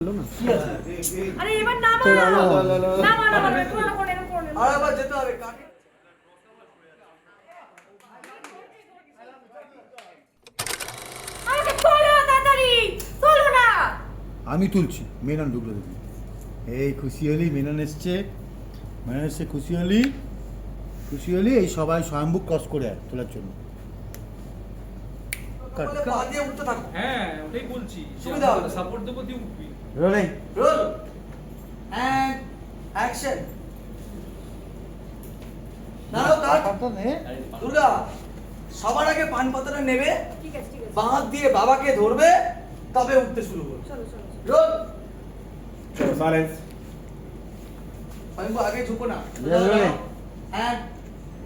আরে এবার নামা নামা নামা পুরো কোন এরকম কোন আর আবার যেতে হবে কাকে আমাকে তোলো তাড়াতাড়ি তোলো না আমি তুলছি মেনন ঢুকলো দেখি এই খুশি হলি মেনন এসছে খুশি হলি এই সবাই স্বয়ম্ভু ক্রস করে তোলার জন্য বলে পা দিয়ে উঠতে থাকো। হ্যাঁ ওটাই বলছি সুবিধা হবে। সাপোর্ট দেবো দিয়ে উঠবি রোলিং রোল এন্ড অ্যাকশন নাও কাট দুর্গা সবার আগে পান পাতাটা নেবে ঠিক আছে বাঁধ দিয়ে বাবাকে ধরবে তবে উঠতে শুরু করবে চলো চলো রোল সাইলেন্স স্বয়ম্ভু আগে ঝুঁকো না রোলিং এন্ড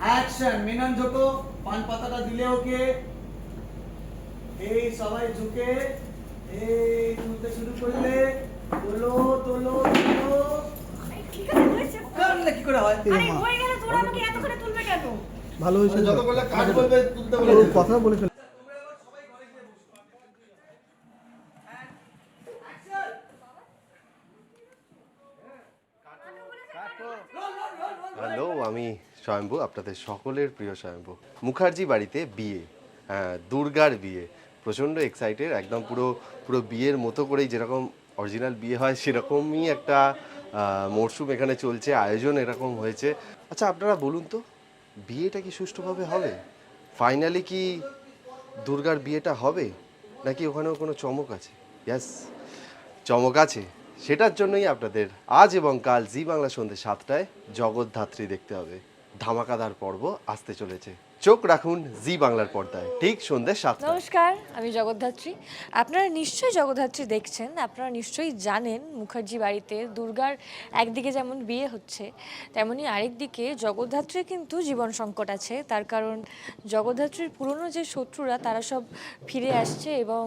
অ্যাকশন মিনন ঝুঁকো পান পাতাটা দিলে ওকে এই সবাই ঝুঁকে এই তুলতে শুরু করলে তোলো তোলো তোলো ঠিক আছে হয়েছে করলে কি করে হয় আরে হয়ে গেল তোরা আমাকে এত করে তুলবে কেন ভালো হয়েছে যত বললে কাজ বলবে তুলতে ও কথা বলে ফেল হ্যালো আমি স্বয়ম্ভু আপনাদের সকলের প্রিয় স্বয়ম্ভু মুখার্জি বাড়িতে বিয়ে দুর্গার বিয়ে প্রচণ্ড এক্সাইটেড একদম পুরো পুরো বিয়ের মতো করেই যেরকম অরিজিনাল বিয়ে হয় সেরকমই একটা মরশুম এখানে চলছে আয়োজন এরকম হয়েছে আচ্ছা আপনারা বলুন তো বিয়েটা কি সুষ্ঠুভাবে হবে ফাইনালি কি দুর্গার বিয়েটা হবে নাকি ওখানেও কোনো চমক আছে ইয়াস চমক আছে সেটার জন্যই আপনাদের আজ এবং কাল জি বাংলা সন্ধ্যে 7টায় জগদ্ধাত্রী দেখতে হবে ধামাকাদার পর্ব আসতে চলেছে চোখ রাখুন জি বাংলার পর্দায় ঠিক সন্ধ্যে 7টায় নমস্কার আমি জগদ্ধাত্রী আপনারা নিশ্চয়ই জগদ্ধাত্রী দেখছেন আপনারা নিশ্চয়ই জানেন মুখার্জি বাড়িতে দুর্গার একদিকে যেমন বিয়ে হচ্ছে তেমনি আরেকদিকে জগদ্ধাত্রীর কিন্তু জীবন সংকট আছে তার কারণ জগদ্ধাত্রীর পুরনো যে শত্রুরা তারা সব ফিরে আসছে এবং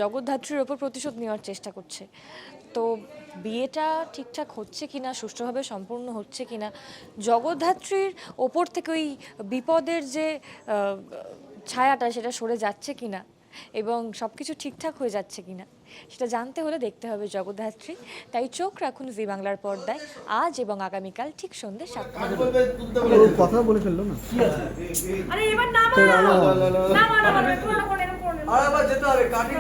জগদ্ধাত্রীর ওপর প্রতিশোধ নেওয়ার চেষ্টা করছে তো বিয়েটা ঠিকঠাক হচ্ছে কিনা সুষ্ঠুভাবে সম্পূর্ণ হচ্ছে কিনা জগদ্ধাত্রীর ওপর থেকে ওই বিপদের যে ছায়াটা সেটা সরে যাচ্ছে কিনা এবং সব কিছু ঠিকঠাক হয়ে যাচ্ছে কিনা সেটা জানতে হলে দেখতে হবে জগদ্ধাত্রী তাই চোখ রাখুন জি বাংলার পর্দায় আজ এবং আগামীকাল ঠিক সন্ধ্যে 7টায় ও কথা বলে ফেললো না আরে এবার নামা নামা নামা পুরো কোন এরকম কোন আর আবার যেতে হবে কাকে